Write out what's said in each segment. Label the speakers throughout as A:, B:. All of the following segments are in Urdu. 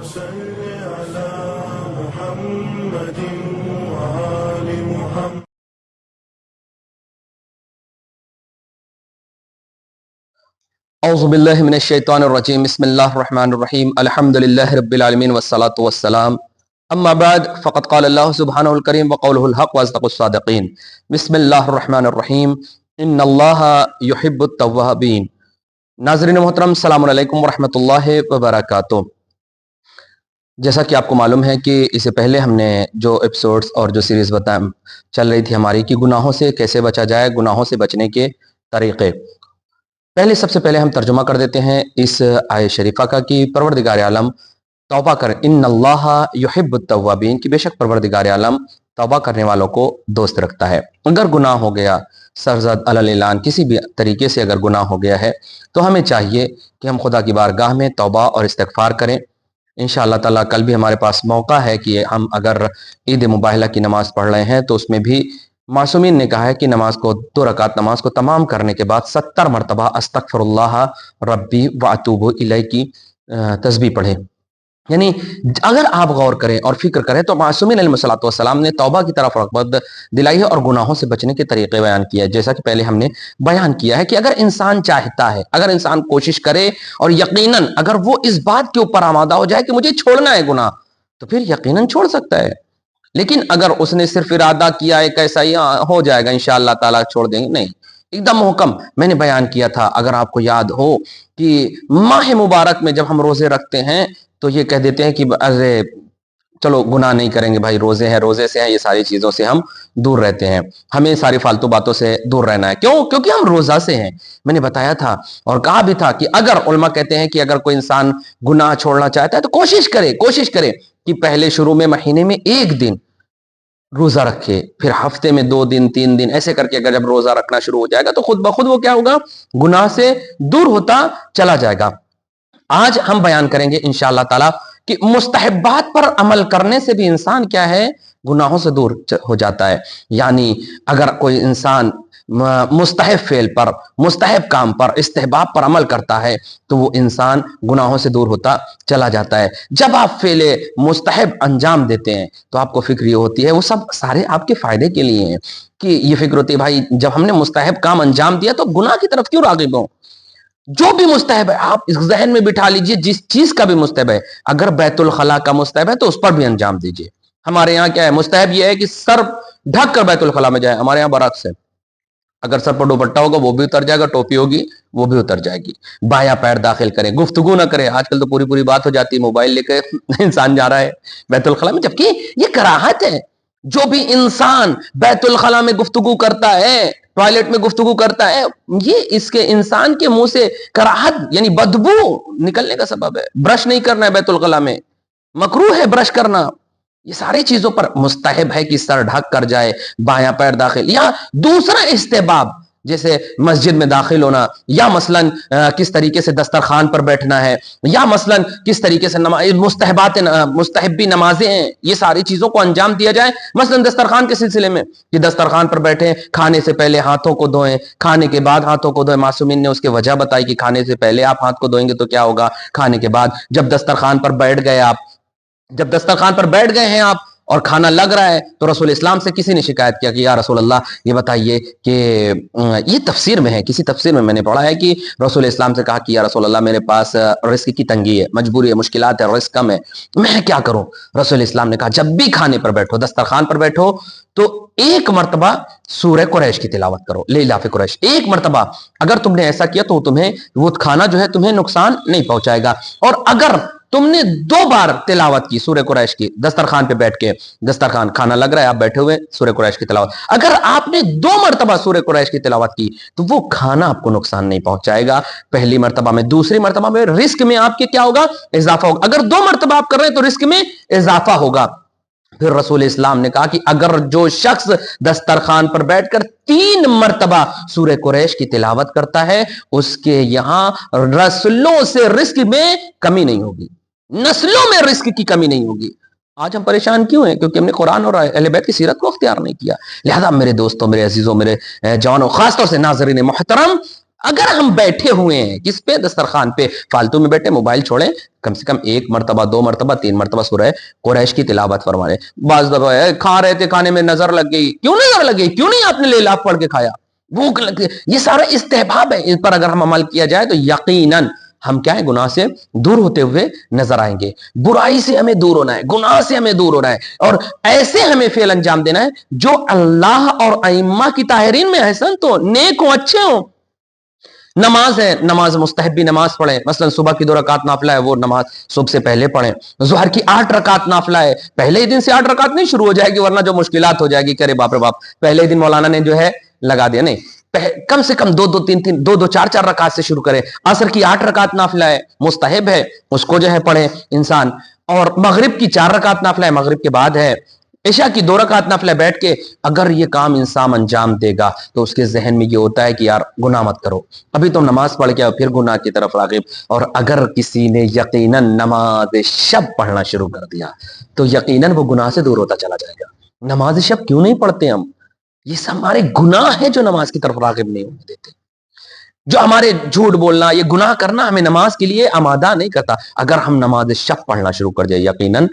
A: صل على محمد وآل محمد.
B: اعوذ باللہ من الشیطان الرجیم. بسم اللہ الرحمن الرحیم. الحمد للہ رب العالمین والصلاة والسلام. اما بعد فقد قال اللہ سبحانہ الکریم وقولہ الحق واصدق الصادقین. بسم اللہ الرحمن الرحیم. ان اللہ یحب التوابین. ناظرین محترم، السلام علیکم ورحمۃ اللہ وبرکاتہ. جیسا کہ آپ کو معلوم ہے کہ اس سے پہلے ہم نے جو ایپیسوڈز اور جو سیریز چل رہی تھی ہماری کہ گناہوں سے کیسے بچا جائے، گناہوں سے بچنے کے طریقے، سب سے پہلے ہم ترجمہ کر دیتے ہیں اس آیت شریفہ کا کہ پروردگار عالم توبہ کر، ان اللہ یحب التوابین، کہ بے شک پروردگار عالم توبہ کرنے والوں کو دوست رکھتا ہے. اگر گناہ ہو گیا سرزد علی الاعلان، کسی بھی طریقے سے اگر گناہ ہو گیا ہے تو ہمیں چاہیے کہ ہم خدا کی بارگاہ میں توبہ اور استغفار کریں. انشاءاللہ تعالیٰ کل بھی ہمارے پاس موقع ہے کہ ہم اگر عید مباہلہ کی نماز پڑھ رہے ہیں تو اس میں بھی معصومین نے کہا ہے کہ نماز کو 2 رکعت نماز کو تمام کرنے کے بعد 70 مرتبہ استغفر اللہ ربی واتوب الیہ کی تسبیح پڑھیں. یعنی اگر آپ غور کریں اور فکر کریں تو معصومین علیہ الصلوۃ والسلام نے توبہ کی طرف رغبت دلائی ہے اور گناہوں سے بچنے کے طریقے بیان کیا ہے. جیسا کہ پہلے ہم نے بیان کیا ہے کہ اگر انسان چاہتا ہے، اگر انسان کوشش کرے اور یقیناً اگر وہ اس بات کے اوپر آمادہ ہو جائے کہ مجھے چھوڑنا ہے گناہ، تو پھر یقیناً چھوڑ سکتا ہے. لیکن اگر اس نے صرف ارادہ کیا ہے کیسا ہی ہو جائے گا انشاءاللہ تعالیٰ چھوڑ دیں گے، نہیں، ایک دم محکم. میں نے بیان کیا تھا، اگر آپ کو یاد ہو کہ ماہ مبارک میں جب ہم روزے رکھتے ہیں تو یہ کہہ دیتے ہیں کہ ارے چلو گناہ نہیں کریں گے بھائی، روزے ہیں، روزے سے ہیں، یہ ساری چیزوں سے ہم دور رہتے ہیں، ہمیں ساری فالتو باتوں سے دور رہنا ہے. کیوں؟ کیونکہ ہم روزہ سے ہیں. میں نے بتایا تھا اور کہا بھی تھا کہ اگر علماء کہتے ہیں کہ اگر کوئی انسان گناہ چھوڑنا چاہتا ہے تو کوشش کرے کہ پہلے شروع میں مہینے میں 1 دن روزہ رکھے، پھر ہفتے میں 2 دن 3 دن ایسے کر کے اگر جب روزہ رکھنا شروع ہو جائے گا تو خود بخود وہ کیا ہوگا، گناہ سے دور ہوتا چلا جائے گا. آج ہم بیان کریں گے انشاءاللہ تعالی کہ مستحبات پر عمل کرنے سے بھی انسان کیا ہے، گناہوں سے دور ہو جاتا ہے. یعنی اگر کوئی انسان مستحب فعل پر، مستحب کام پر، استحباب پر عمل کرتا ہے تو وہ انسان گناہوں سے دور ہوتا چلا جاتا ہے. جب آپ فعل مستحب انجام دیتے ہیں تو آپ کو فکر یہ ہوتی ہے وہ سب سارے آپ کے فائدے کے لیے ہیں، کہ یہ فکر ہوتی ہے بھائی جب ہم نے مستحب کام انجام دیا تو گناہ کی طرف کیوں راغب ہوں. جو بھی مستحب ہے آپ اس ذہن میں بٹھا لیجئے، جس چیز کا بھی مستحب ہے، اگر بیت الخلاء کا مستحب ہے تو اس پر بھی انجام دیجئے. ہمارے یہاں کیا ہے، مستحب یہ ہے کہ سر ڈھک کر بیت الخلاء میں جائے. ہمارے یہاں برعکس ہے، اگر سر پر دوپٹہ ہوگا وہ بھی اتر جائے گا، ٹوپی ہوگی وہ بھی اتر جائے گی. بایاں پیر داخل کریں، گفتگو نہ کریں. آج کل تو پوری بات ہو جاتی ہے، موبائل لے کے انسان جا رہا ہے بیت الخلاء میں، جبکہ یہ کراہت ہے. جو بھی انسان بیت الخلاء میں گفتگو کرتا ہے، ٹوائلٹ میں گفتگو کرتا ہے، یہ اس کے انسان کے منہ سے کراہت یعنی بدبو نکلنے کا سبب ہے. برش نہیں کرنا ہے بیت الخلاء میں، مکروہ ہے برش کرنا. یہ ساری چیزوں پر مستحب ہے کہ سر ڈھک کر جائے، بایاں پیر داخل. یا دوسرا استحباب جیسے مسجد میں داخل ہونا، یا مثلاً کس طریقے سے دسترخوان پر بیٹھنا ہے، یا مثلاً کس طریقے سے مستحبی نمازیں ہیں، یہ ساری چیزوں کو انجام دیا جائے. مثلاً دسترخوان کے سلسلے میں کہ دسترخوان پر بیٹھیں، کھانے سے پہلے ہاتھوں کو دھوئیں، کھانے کے بعد ہاتھوں کو دھوئیں. معصومین نے اس کی وجہ بتائی کہ کھانے سے پہلے آپ ہاتھ کو دھوئیں گے تو کیا ہوگا، کھانے کے بعد جب دسترخوان پر بیٹھ گئے ہیں آپ اور کھانا لگ رہا ہے تو رسول اسلام سے کسی نے شکایت کیا کہ یا رسول اللہ یہ بتائیے کہ یہ تفسیر میں ہے، کسی تفسیر میں نے پڑھا ہے کہ رسول اسلام سے کہا کہ یا رسول اللہ میرے پاس رزق کی تنگی ہے، مجبوری ہے، مشکلات ہے، رزق کم ہے، میں کیا کروں. رسول اسلام نے کہا جب بھی کھانے پر بیٹھو، دسترخوان پر بیٹھو تو 1 مرتبہ سورہ قریش کی تلاوت کرو، لیلاف قریش 1 مرتبہ. اگر تم نے ایسا کیا تو تمہیں وہ کھانا جو ہے تمہیں نقصان نہیں پہنچائے گا. اور اگر تم نے 2 بار تلاوت کی سورہ قریش کی دسترخوان پہ بیٹھ کے، دسترخوان کھانا لگ رہا ہے آپ بیٹھے ہوئے، سورہ قریش کی تلاوت، اگر آپ نے 2 مرتبہ سورہ قریش کی تلاوت کی تو وہ کھانا آپ کو نقصان نہیں پہنچائے گا پہلی مرتبہ میں. دوسری مرتبہ میں رزق میں آپ کے کیا ہوگا، اضافہ ہوگا. اگر 2 مرتبہ آپ کر رہے ہیں تو رزق میں اضافہ ہوگا. پھر رسول اسلام نے کہا کہ اگر جو شخص دسترخوان پر بیٹھ کر 3 مرتبہ سورہ قریش کی تلاوت کرتا ہے اس کے یہاں رسلوں سے رزق میں کمی نہیں ہوگی، نسلوں میں رزق کی کمی نہیں ہوگی. آج ہم پریشان کیوں ہیں؟ کیونکہ ہم نے قرآن اور اہل بیت کی سیرت کو اختیار نہیں کیا. لہذا میرے دوستوں، میرے عزیزوں، میرے جوانوں، خاص طور سے ناظرین محترم، اگر ہم بیٹھے ہوئے ہیں کس پہ؟ دسترخوان پہ، فالتو میں بیٹھے، موبائل چھوڑیں، کم سے کم 1 مرتبہ 2 مرتبہ 3 مرتبہ سورہ قریش کی تلاوت فرمائیں۔ بعض دفعہ کھا رہے تھے، کھانے میں نظر لگ گئی، کیوں نظر لگ گئی؟ کیوں نہیں آپ نے لیلاف پڑھ کے کھایا؟ بھوک لگ گئی، یہ سارا استحباب ہے، اس پر اگر ہم عمل کیا جائے تو یقیناً ہم کیا ہے، گناہ سے دور ہوتے ہوئے نظر آئیں گے۔ برائی سے ہمیں دور ہونا ہے، گناہ سے ہمیں دور ہونا ہے، اور ایسے ہمیں فعل انجام دینا ہے جو اللہ اور ائمہ کی طاہرین میں حسن تو نیک ہوں، اچھے ہوں۔ نماز ہے، نماز مستحبی نماز پڑھیں، مثلا صبح کی 2 رکعت نافلہ ہے، وہ نماز صبح سے پہلے پڑھیں۔ ظہر کی 8 رکعت نافلہ ہے، پہلے ہی دن سے 8 رکعت نہیں شروع ہو جائے گی، ورنہ جو مشکلات ہو جائے گی کہ ارے باپ رے باپ، پہلے ہی دن مولانا نے جو ہے لگا دیا، نہیں، کم سے کم 2 4 رکعت سے شروع کرے۔ عصر کی 8 رکعت نافلہ ہے، مستحب ہے، اس کو جو ہے پڑھے انسان۔ اور مغرب کی 4 رکعت نافلہ ہے، مغرب کے بعد ہے۔ عشاء کی 2 رکعت نافلہ بیٹھ کے اگر یہ کام انسان انجام دے گا تو اس کے ذہن میں یہ ہوتا ہے کہ یار گناہ مت کرو، ابھی تم نماز پڑھ کے آؤ، پھر گناہ کی طرف راغب۔ اور اگر کسی نے یقیناً نماز شب پڑھنا شروع کر دیا تو یقیناً وہ گناہ سے دور ہوتا چلا جائے گا۔ نماز شب کیوں نہیں پڑھتے ہم؟ یہ سب ہمارے گناہ ہیں جو نماز کی طرف راغب نہیں ہونے دیتے، جو ہمارے جھوٹ بولنا، یہ گناہ کرنا ہمیں نماز کے لیے آمادہ نہیں کرتا۔ اگر ہم نماز شب پڑھنا شروع کر جائے، یقیناً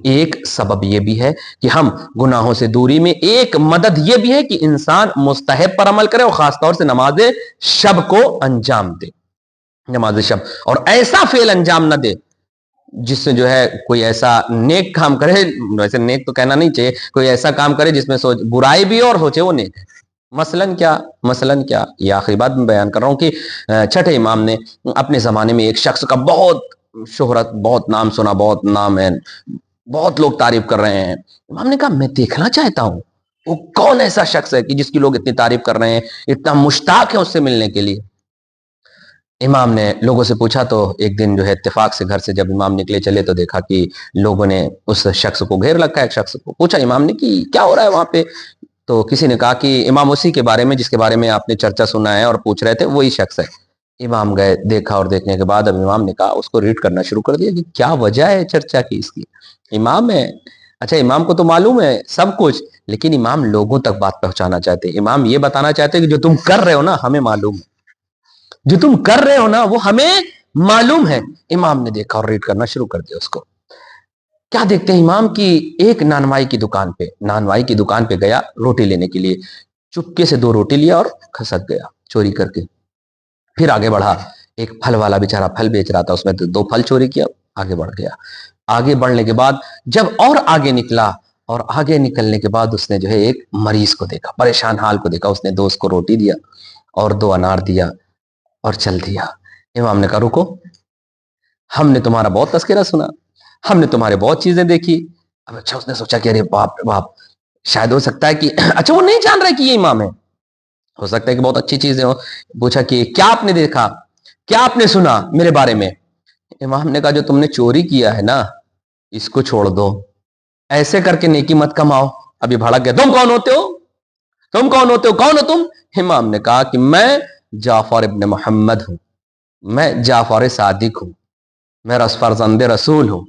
B: ایک سبب یہ بھی ہے کہ ہم گناہوں سے دوری میں، ایک مدد یہ بھی ہے کہ انسان مستحب پر عمل کرے اور خاص طور سے نماز شب کو انجام دے، نماز شب، اور ایسا فعل انجام نہ دے جس سے جو ہے کوئی ایسا نیک کام کرے، ویسے نیک تو کہنا نہیں چاہیے، کوئی ایسا کام کرے جس میں برائی بھی ہو اور سوچے وہ نیک ہے۔ مثلاً کیا یہ آخری بات میں بیان کر رہا ہوں کہ چھٹے امام نے اپنے زمانے میں ایک شخص کا بہت شہرت، بہت نام سنا، بہت نام ہے، بہت لوگ تعریف کر رہے ہیں۔ امام نے کہا میں دیکھنا چاہتا ہوں وہ کون ایسا شخص ہے کہ جس کی لوگ اتنی تعریف کر رہے ہیں، اتنا مشتاق ہے اس سے ملنے کے لیے۔ امام نے لوگوں سے پوچھا تو ایک دن جو ہے اتفاق سے گھر سے جب امام نکلے چلے تو دیکھا کہ لوگوں نے اس شخص کو گھیر رکھا ہے۔ ایک شخص کو پوچھا امام نے کہ کیا ہو رہا ہے وہاں پہ؟ تو کسی نے کہا کہ امام اسی کے بارے میں جس کے بارے میں آپ نے چرچا سنا ہے اور پوچھ رہے تھے، وہی شخص ہے۔ امام گئے، دیکھا، اور دیکھنے کے بعد اب امام نے کہا، اس کو ریڈ کرنا شروع کر دیا کہ کیا وجہ ہے چرچا کی اس کی۔ امام ہے، اچھا امام کو تو معلوم ہے سب کچھ، لیکن امام لوگوں تک بات پہنچانا چاہتے ہیں۔ امام یہ بتانا چاہتے ہیں کہ جو تم کر رہے ہو نا ہمیں معلوم ہے، جو تم کر رہے ہو نا وہ ہمیں معلوم ہے۔ امام نے دیکھا اور ریڈ کرنا شروع کر دیا اس کو۔ کیا دیکھتے ہیں امام کی ایک نانوائی کی دکان پہ گیا روٹی لینے کے لیے، چپکے سے 2 روٹی لیا اور کھسک گیا چوری کر کے۔ پھر آگے بڑھا، ایک پھل والا بیچارہ پھل بیچ رہا تھا، اس میں 2 پھل چوری کیا، آگے بڑھ گیا۔ آگے بڑھنے کے بعد جب اور آگے نکلا، اور آگے نکلنے کے بعد اس نے جو ہے ایک مریض کو دیکھا، پریشان حال کو دیکھا، اس نے 2 اس کو روٹی دیا اور 2 انار دیا اور چل دیا۔ امام نے کہا رکو، ہم نے تمہارا بہت تذکرہ سنا، ہم نے تمہارے بہت چیزیں دیکھی۔ اب اچھا اس نے سوچا کہ ارے باپ باپ، شاید ہو سکتا ہے کہ اچھا وہ نہیں جان رہا کہ یہ امام ہے، ہو سکتا ہے کہ بہت اچھی چیزیں ہو۔ پوچھا کہ کیا آپ نے دیکھا، کیا آپ نے سنا میرے بارے میں؟ امام نے کہا جو تم نے چوری کیا ہے نا اس کو چھوڑ دو، ایسے کر کے نیکی مت کماؤ۔ ابھی بھڑک گیا، تم کون ہوتے ہو، تم کون ہوتے ہو، کون ہو تم؟ امام نے کہا کہ میں جعفر ابن محمد ہوں، میں جعفر صادق ہوں، میں فرزند رسول ہوں۔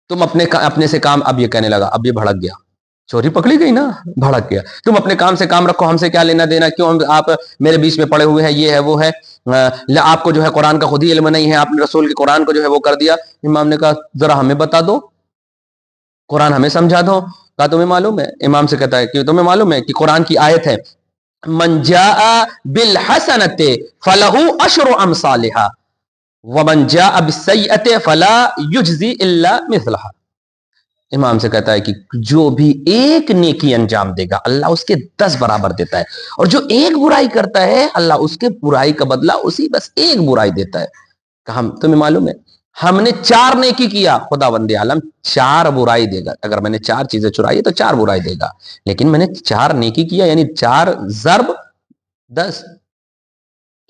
B: تم اپنے سے کام، اب یہ کہنے لگا، اب یہ بھڑک گیا، چوری پکڑی گئی نا، بھڑک گیا، تم اپنے کام سے کام رکھو، ہم سے کیا لینا دینا، کیوں آپ میرے بیچ میں پڑے ہوئے ہیں، یہ ہے وہ ہے، آپ کو جو ہے قرآن کا خود ہی علم نہیں ہے، آپ نے رسول کے قرآن کو جو ہے وہ کر دیا۔ امام نے کہا ذرا ہمیں بتا دو، قرآن ہمیں سمجھا دو۔ کہا تمہیں معلوم ہے؟ امام سے کہتا ہے کہ تمہیں معلوم ہے کہ قرآن کی آیت ہے من جاء بالحسنۃ فلہ عشر امثالھا ومن جاء بالسیئۃ فلا یجزی الا مثلھا۔ امام سے کہتا ہے کہ جو بھی ایک نیکی انجام دے گا اللہ اس کے 10 برابر دیتا ہے، اور جو ایک برائی کرتا ہے اللہ اس کے برائی کا بدلہ اسی بس ایک برائی دیتا ہے۔ کہا تمہیں معلوم ہے ہم نے 4 نیکی کیا، خداوند عالم 4 برائی دے گا، اگر میں نے 4 چیزیں چرائی تو 4 برائی دے گا، لیکن میں نے 4 نیکی کیا، یعنی 4 ضرب 10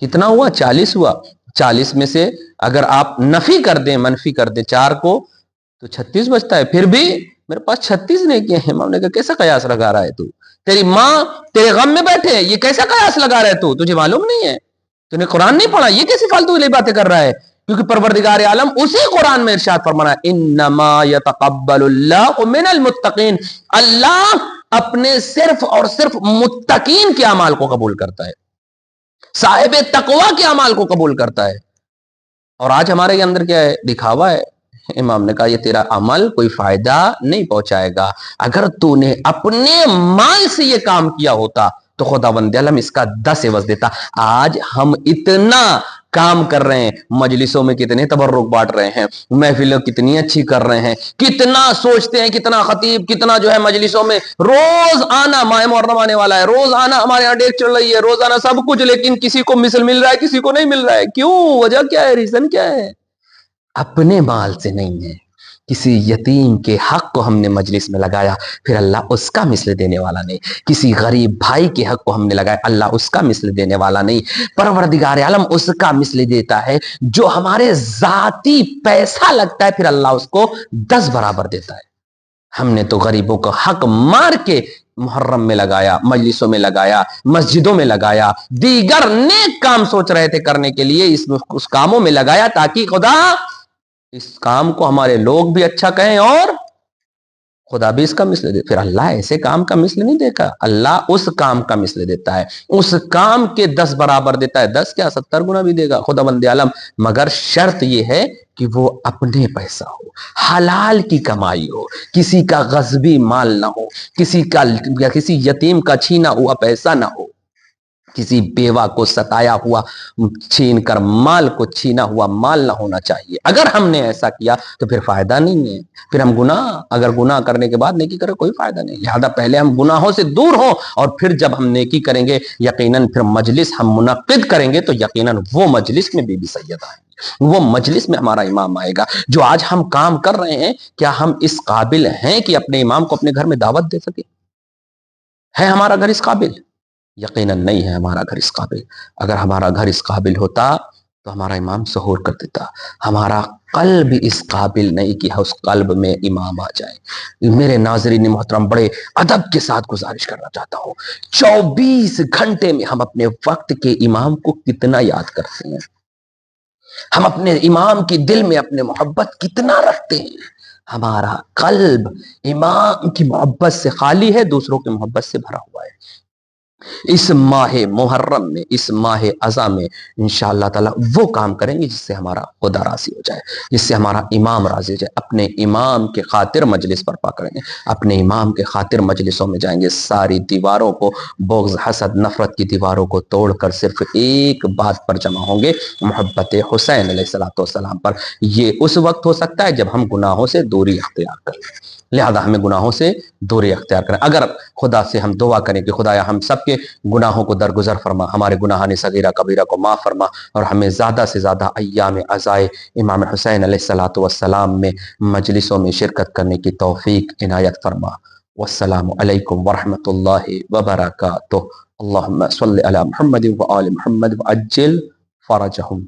B: کتنا ہوا؟ 40 ہوا۔ 40 میں سے اگر آپ نفی کر دیں، منفی کر دیں 4 کو تو 36 بچتا ہے، پھر بھی میرے پاس 36 نیکیاں ہیں۔ امام نے کہا کیسا قیاس لگا رہا ہے تو؟ تیری ماں تیرے غم میں بیٹھے، یہ کیسا قیاس لگا رہا ہے تو؟ تجھے معلوم نہیں ہے، تو نے قرآن نہیں پڑھا، یہ کیسی فالتو والی باتیں کر رہا ہے؟ کیونکہ پروردگار عالم اسی قرآن میں ارشاد فرمانا انما یتقبل اللہ من المتقین، اللہ اپنے صرف اور صرف متقین کے اعمال کو قبول کرتا ہے۔ صاحب تقوی کے اعمال کو قبول کرتا ہے. اور آج ہمارے اندر کیا ہے؟ دکھاوا ہے. امام نے کہا یہ تیرا عمل کوئی فائدہ نہیں پہنچائے گا. اگر تو نے اپنے مال سے یہ کام کیا ہوتا تو خداوند عالم اس کا 10 عوض دیتا. آج ہم اتنا کام کر رہے ہیں، مجلسوں میں کتنے تبرک بانٹ رہے ہیں، محفلیں کتنی اچھی کر رہے ہیں، کتنا سوچتے ہیں، کتنا خطیب، کتنا جو ہے مجلسوں میں روز آنا. ماہ محرم آنے والا ہے، روز آنا، ہمارے یہاں ڈیٹ چل رہی ہے، روز آنا سب کچھ، لیکن کسی کو مثل مل رہا ہے، کسی کو نہیں مل رہا ہے. کیوں؟ وجہ کیا ہے؟ ریزن کیا ہے؟ اپنے مال سے نہیں ہے. کسی یتیم کے حق کو ہم نے مجلس میں لگایا، پھر اللہ اس کا مثل دینے والا نہیں. کسی غریب بھائی کے حق کو ہم نے لگایا، اللہ اس کا مثل دینے والا نہیں. پروردگار عالم اس کا مثل دیتا ہے جو ہمارے ذاتی پیسہ لگتا ہے، پھر اللہ اس کو 10 برابر دیتا ہے. ہم نے تو غریبوں کا حق مار کے محرم میں لگایا، مجلسوں میں لگایا، مسجدوں میں لگایا، دیگر نیک کام سوچ رہے تھے کرنے کے لیے، اس کاموں میں لگایا تاکہ خدا اس کام کو ہمارے لوگ بھی اچھا کہیں اور خدا بھی اس کا مثل دے. پھر اللہ ایسے کام کا مثل نہیں دیکھا، اللہ اس کام کا مثل دیتا ہے، اس کام کے 10 برابر دیتا ہے. 10 کیا 70 گنا بھی دے گا خداوند عالم، مگر شرط یہ ہے کہ وہ اپنے پیسہ ہو، حلال کی کمائی ہو، کسی کا غصبی مال نہ ہو، کسی یتیم کا چھینا ہوا پیسہ نہ ہو، کسی بیوہ کو ستایا ہوا چھین کر مال کو چھینا ہوا مال نہ ہونا چاہیے. اگر ہم نے ایسا کیا تو پھر فائدہ نہیں ہے. پھر ہم اگر گناہ کرنے کے بعد نیکی کرے کوئی فائدہ نہیں. لہذا پہلے ہم گناہوں سے دور ہوں، اور پھر جب ہم نیکی کریں گے یقیناً پھر مجلس ہم منعقد کریں گے تو یقیناً وہ مجلس میں بی بی سیدہ آئیں گے، وہ مجلس میں ہمارا امام آئے گا. جو آج ہم کام کر رہے ہیں، کیا ہم اس قابل ہیں کہ اپنے امام کو اپنے گھر میں دعوت دے سکیں؟ ہے ہمارا گھر اس قابل؟ یقیناً نہیں ہے ہمارا گھر اس قابل. اگر ہمارا گھر اس قابل ہوتا تو ہمارا امام سحور کر دیتا. ہمارا قلب اس قابل نہیں کہ اس قلب میں امام آ جائے. میرے ناظرین محترم، بڑے ادب کے ساتھ گزارش کرنا چاہتا ہوں، 24 گھنٹے میں ہم اپنے وقت کے امام کو کتنا یاد کرتے ہیں؟ ہم اپنے امام کی دل میں اپنے محبت کتنا رکھتے ہیں؟ ہمارا قلب امام کی محبت سے خالی ہے، دوسروں کی محبت سے بھرا ہوا ہے. اس ماہ محرم میں، اس ماہ اذان میں انشاءاللہ تعالی وہ کام کریں گے جس سے ہمارا خدا راضی ہو جائے، جس سے ہمارا امام راضی ہو جائے. اپنے امام کے خاطر مجلس برپا کریں گے، اپنے امام کے خاطر مجلسوں میں جائیں گے. ساری دیواروں کو، بغض، حسد، نفرت کی دیواروں کو توڑ کر صرف ایک بات پر جمع ہوں گے، محبت حسین علیہ السلام پر. یہ اس وقت ہو سکتا ہے جب ہم گناہوں سے دوری اختیار کریں. لہذا ہمیں گناہوں سے دوری اختیار کریں. اگر خدا سے ہم دعا کریں کہ خدایا ہم سب کے گناہوں کو درگزر فرما، ہمارے گناہان صغیرہ کبیرہ کو معاف فرما، اور ہمیں زیادہ سے زیادہ ایام عزائے امام حسین علیہ السلام میں مجلسوں میں شرکت کرنے کی توفیق عنایت فرما. والسلام علیکم ورحمۃ اللہ وبرکاتہ. اللہم صلی علی محمد وآل محمد وعجل فرجہم.